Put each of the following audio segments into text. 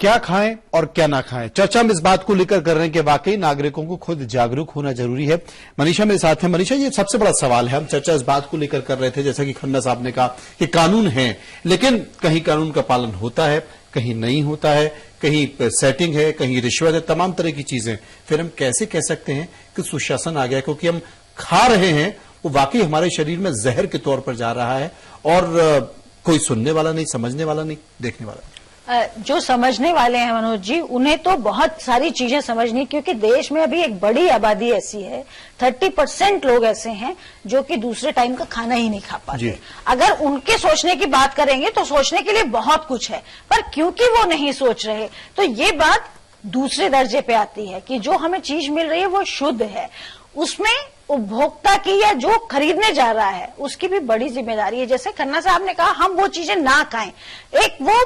क्या खाएं और क्या ना खाएं, चर्चा हम इस बात को लेकर कर रहे हैं कि वाकई नागरिकों को खुद जागरूक होना जरूरी है। मनीषा मेरे साथ है। मनीषा, ये सबसे बड़ा सवाल है, हम चर्चा इस बात को लेकर कर रहे थे, जैसा कि खन्ना साहब ने कहा कि कानून है, लेकिन कहीं कानून का पालन होता है, कहीं नहीं होता है, कहीं सेटिंग है, कहीं रिश्वत है, तमाम तरह की चीजें। फिर हम कैसे कह सकते हैं कि सुशासन आ गया, क्योंकि हम खा रहे हैं वो वाकई हमारे शरीर में जहर के तौर पर जा रहा है और कोई सुनने वाला नहीं, समझने वाला नहीं, देखने वाला नहीं। जो समझने वाले हैं मनोज जी, उन्हें तो बहुत सारी चीजें समझनी, क्योंकि देश में अभी एक बड़ी आबादी ऐसी है, 30% लोग ऐसे हैं जो कि दूसरे टाइम का खाना ही नहीं खा पाते। अगर उनके सोचने की बात करेंगे तो सोचने के लिए बहुत कुछ है, पर क्योंकि वो नहीं सोच रहे तो ये बात दूसरे दर्जे पे आती है कि जो हमें चीज मिल रही है वो शुद्ध है, उसमें उपभोक्ता की या जो खरीदने जा रहा है उसकी भी बड़ी जिम्मेदारी है। जैसे खन्ना साहब ने कहा, हम वो चीजें ना खाएं, एक वो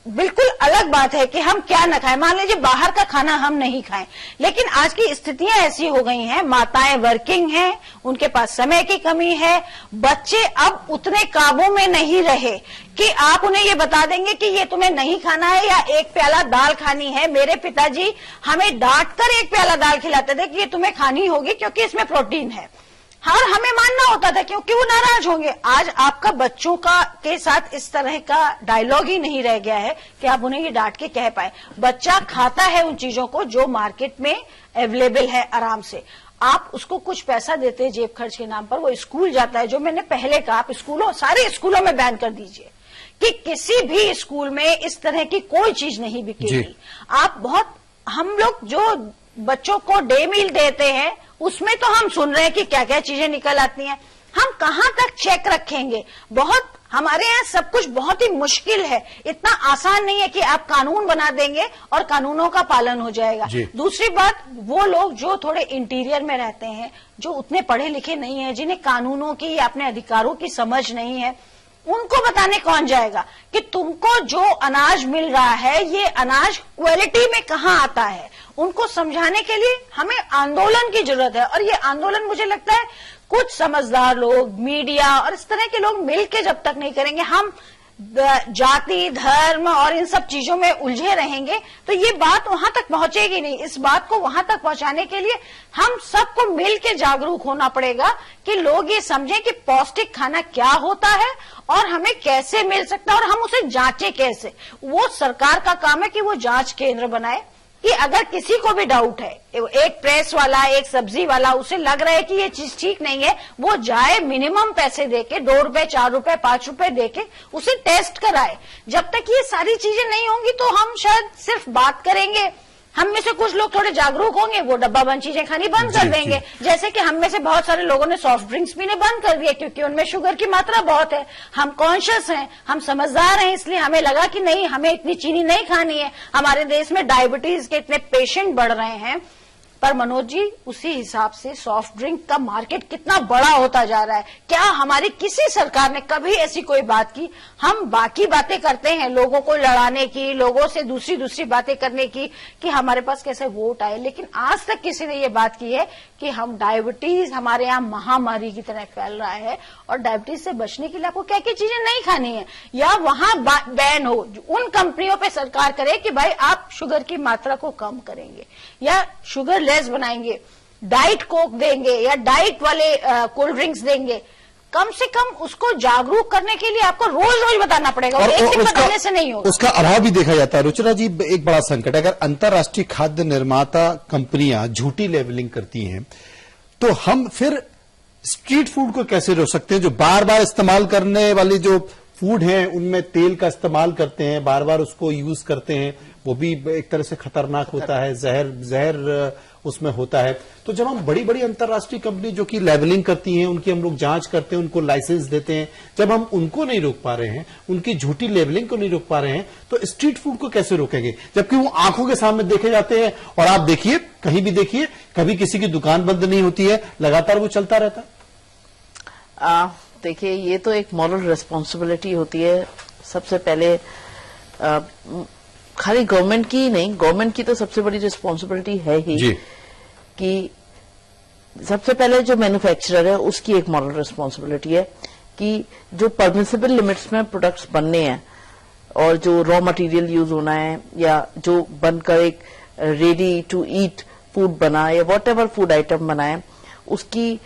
बिल्कुल अलग बात है कि हम क्या न खाएं। मान लीजिए बाहर का खाना हम नहीं खाएं, लेकिन आज की स्थितियां ऐसी हो गई हैं, माताएं वर्किंग हैं, उनके पास समय की कमी है, बच्चे अब उतने काबू में नहीं रहे कि आप उन्हें ये बता देंगे कि ये तुम्हें नहीं खाना है या एक प्याला दाल खानी है। मेरे पिताजी हमें डांट कर एक प्याला दाल खिलाते थे कि ये तुम्हें खानी होगी क्योंकि इसमें प्रोटीन है, और हमें मानना होता था क्योंकि वो नाराज होंगे। आज आपका बच्चों का के साथ इस तरह का डायलॉग ही नहीं रह गया है कि आप उन्हें ये डांट के कह पाए। बच्चा खाता है उन चीजों को जो मार्केट में अवेलेबल है आराम से। आप उसको कुछ पैसा देते हैं जेब खर्च के नाम पर, वो स्कूल जाता है। जो मैंने पहले कहा, आप स्कूलों, सारे स्कूलों में बैन कर दीजिए कि किसी भी स्कूल में इस तरह की कोई चीज नहीं बिकेगी। आप बहुत, हम लोग जो बच्चों को डे मील देते हैं उसमें तो हम सुन रहे हैं कि क्या क्या चीजें निकल आती हैं। हम कहां तक चेक रखेंगे? बहुत, हमारे यहाँ सब कुछ बहुत ही मुश्किल है, इतना आसान नहीं है कि आप कानून बना देंगे और कानूनों का पालन हो जाएगा। दूसरी बात, वो लोग जो थोड़े इंटीरियर में रहते हैं, जो उतने पढ़े लिखे नहीं है, जिन्हें कानूनों की या अपने अधिकारों की समझ नहीं है, उनको बताने कौन जाएगा कि तुमको जो अनाज मिल रहा है ये अनाज क्वालिटी में कहाँ आता है? उनको समझाने के लिए हमें आंदोलन की जरूरत है, और ये आंदोलन मुझे लगता है कुछ समझदार लोग, मीडिया और इस तरह के लोग मिलकर जब तक नहीं करेंगे, हम जाति, धर्म और इन सब चीजों में उलझे रहेंगे तो ये बात वहां तक पहुंचेगी नहीं। इस बात को वहां तक पहुंचाने के लिए हम सबको मिलकर जागरूक होना पड़ेगा कि लोग ये समझें कि पौष्टिक खाना क्या होता है और हमें कैसे मिल सकता है और हम उसे जांचें कैसे। वो सरकार का काम है कि वो जांच केंद्र बनाए कि अगर किसी को भी डाउट है, एक प्रेस वाला, एक सब्जी वाला, उसे लग रहा है कि ये चीज ठीक नहीं है, वो जाए मिनिमम पैसे देके, 2 रुपए, 4 रुपए, 5 रुपए देके उसे टेस्ट कराए। जब तक ये सारी चीजें नहीं होंगी तो हम शायद सिर्फ बात करेंगे। हम में से कुछ लोग थोड़े जागरूक होंगे, वो डब्बा बंद चीजें खानी बंद कर देंगे। जैसे कि हम में से बहुत सारे लोगों ने सॉफ्ट ड्रिंक्स पीने बंद कर दिए क्योंकि उनमें शुगर की मात्रा बहुत है। हम कॉन्शियस हैं, हम समझदार हैं, इसलिए हमें लगा कि नहीं, हमें इतनी चीनी नहीं खानी है। हमारे देश में डायबिटीज के इतने पेशेंट बढ़ रहे हैं, पर मनोज जी उसी हिसाब से सॉफ्ट ड्रिंक का मार्केट कितना बड़ा होता जा रहा है। क्या हमारी किसी सरकार ने कभी ऐसी कोई बात की? हम बाकी बातें करते हैं लोगों को लड़ाने की, लोगों से दूसरी बातें करने की कि हमारे पास कैसे वोट आए, लेकिन आज तक किसी ने ये बात की है कि हम डायबिटीज हमारे यहाँ महामारी की तरह फैल रहा है और डायबिटीज से बचने के लिए आपको क्या क्या चीजें नहीं खानी है, या वहां बैन हो, उन कंपनियों पे सरकार करे कि भाई आप शुगर की मात्रा को कम करेंगे या शुगर लेस बनाएंगे, डाइट कोक देंगे या डाइट वाले कोल्ड ड्रिंक्स देंगे। कम से कम उसको जागरूक करने के लिए आपको रोज रोज बताना पड़ेगा और एक बताने से नहीं होगा। उसका अभाव भी देखा जाता है। रुचिरा जी, एक बड़ा संकट है, अगर अंतर्राष्ट्रीय खाद्य निर्माता कंपनियां झूठी लेबलिंग करती हैं तो हम फिर स्ट्रीट फूड को कैसे रोक सकते हैं? जो बार बार इस्तेमाल करने वाली जो फूड है उनमें तेल का इस्तेमाल करते हैं, बार बार उसको यूज करते हैं, वो भी एक तरह से खतरनाक होता है, जहर उसमें होता है। तो जब हम बड़ी बड़ी अंतर्राष्ट्रीय कंपनी जो कि लेवलिंग करती हैं, उनकी हम लोग जांच करते हैं, उनको लाइसेंस देते हैं, जब हम उनको नहीं रोक पा रहे हैं, उनकी झूठी लेवलिंग को नहीं रोक पा रहे हैं, तो स्ट्रीट फूड को कैसे रोकेंगे? जबकि वो आंखों के सामने देखे जाते हैं। और आप देखिए, कहीं भी देखिए, कभी किसी की दुकान बंद नहीं होती है, लगातार वो चलता रहता है। देखिए, ये तो एक मॉरल रिस्पॉन्सिबिलिटी होती है। सबसे पहले खाली गवर्नमेंट की नहीं, गवर्नमेंट की तो सबसे बड़ी रिस्पॉन्सिबिलिटी है ही कि सबसे पहले जो मैन्युफैक्चरर है उसकी एक मॉरल रिस्पॉन्सिबिलिटी है कि जो परमिसिबल लिमिट्स में प्रोडक्ट्स बनने हैं और जो रॉ मटेरियल यूज होना है या जो बनकर एक रेडी टू ईट फूड बना या वॉट एवर फूड आइटम बनाए, उसकी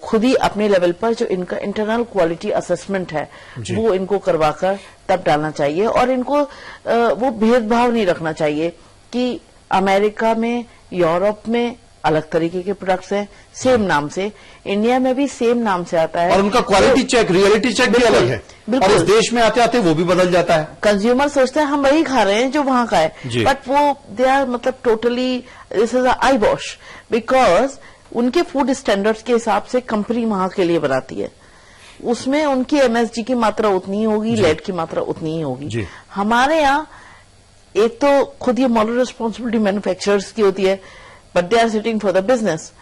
खुद ही अपने लेवल पर जो इनका इंटरनल क्वालिटी असेसमेंट है वो इनको करवाकर तब डालना चाहिए। और इनको वो भेदभाव नहीं रखना चाहिए कि अमेरिका में, यूरोप में अलग तरीके के प्रोडक्ट्स हैं सेम नाम से, इंडिया में भी सेम नाम से आता है और उनका क्वालिटी चेक, रियलिटी चेक भी अलग है और इस देश में आते आते वो भी बदल जाता है। कंज्यूमर सोचते हैं हम वही खा रहे हैं जो वहां का है, बट वो दे आर मतलब totally this is I wash, because उनके फूड स्टैंडर्ड्स के हिसाब से कंपनी वहां के लिए बनाती है, उसमें उनकी एमएसजी की मात्रा उतनी ही होगी, लेड की मात्रा उतनी ही होगी। हमारे यहाँ एक तो खुद ये मॉरल रिस्पॉन्सिबिलिटी मैन्युफैक्चरर्स की होती है, but they are sitting for the business.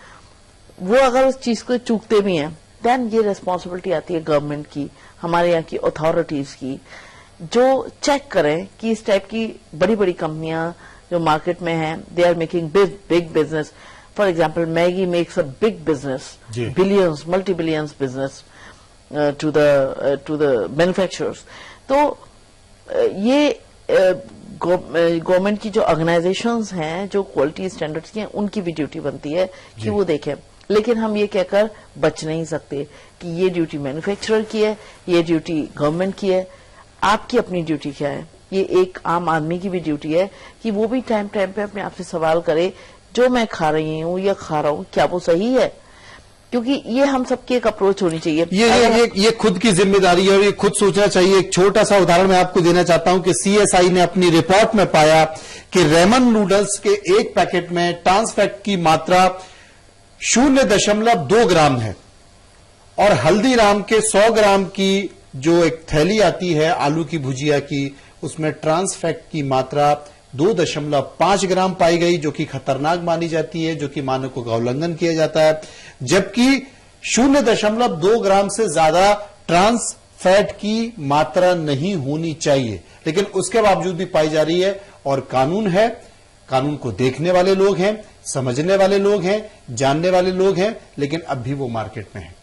वो अगर उस चीज को चूकते भी हैं, देन ये रिस्पॉन्सिबिलिटी आती है गवर्नमेंट की, हमारे यहाँ की अथॉरिटीज की, जो चेक करें कि इस टाइप की बड़ी बड़ी कंपनियां जो मार्केट में हैं, they are making big business. For example Maggi makes a big business, billions, multi billions business to the manufacturers. तो ये गवर्नमेंट की जो ऑर्गेनाइजेशंस हैं जो क्वालिटी स्टैंडर्ड्स की हैं, उनकी भी ड्यूटी बनती है कि वो देखें। लेकिन हम ये कहकर बच नहीं सकते कि ये ड्यूटी मैन्युफैक्चरर की है, ये ड्यूटी गवर्नमेंट की है। आपकी अपनी ड्यूटी क्या है? ये एक आम आदमी की भी ड्यूटी है कि वो भी टाइम टाइम पे अपने आप से सवाल करे, जो मैं खा रही हूँ या खा रहा हूँ क्या वो सही है? क्योंकि ये हम सबकी एक अप्रोच होनी चाहिए। ये खुद की जिम्मेदारी है और ये खुद सोचना चाहिए। एक छोटा सा उदाहरण मैं आपको देना चाहता हूं कि सीएसआई ने अपनी रिपोर्ट में पाया कि रेमन नूडल्स के एक पैकेट में ट्रांस फैट की मात्रा 0.2 ग्राम है और हल्दीराम के 100 ग्राम की जो एक थैली आती है आलू की भुजिया की, उसमें ट्रांस फैट की मात्रा 2.5 ग्राम पाई गई, जो कि खतरनाक मानी जाती है, जो कि मानकों का उल्लंघन किया जाता है। जबकि 0.2 ग्राम से ज्यादा ट्रांस फैट की मात्रा नहीं होनी चाहिए, लेकिन उसके बावजूद भी पाई जा रही है। और कानून है, कानून को देखने वाले लोग हैं, समझने वाले लोग हैं, जानने वाले लोग हैं, लेकिन अब भी वो मार्केट में है।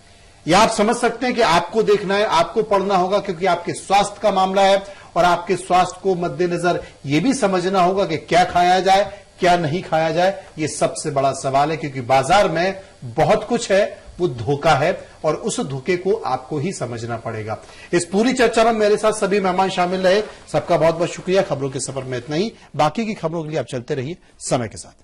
यह आप समझ सकते हैं कि आपको देखना है, आपको पढ़ना होगा, क्योंकि आपके स्वास्थ्य का मामला है और आपके स्वास्थ्य को मद्देनजर यह भी समझना होगा कि क्या खाया जाए, क्या नहीं खाया जाए। यह सबसे बड़ा सवाल है, क्योंकि बाजार में बहुत कुछ है, वो धोखा है और उस धोखे को आपको ही समझना पड़ेगा। इस पूरी चर्चा में मेरे साथ सभी मेहमान शामिल रहे, सबका बहुत बहुत शुक्रिया। खबरों के सफर में इतना ही, बाकी की खबरों के लिए आप चलते रहिए समय के साथ।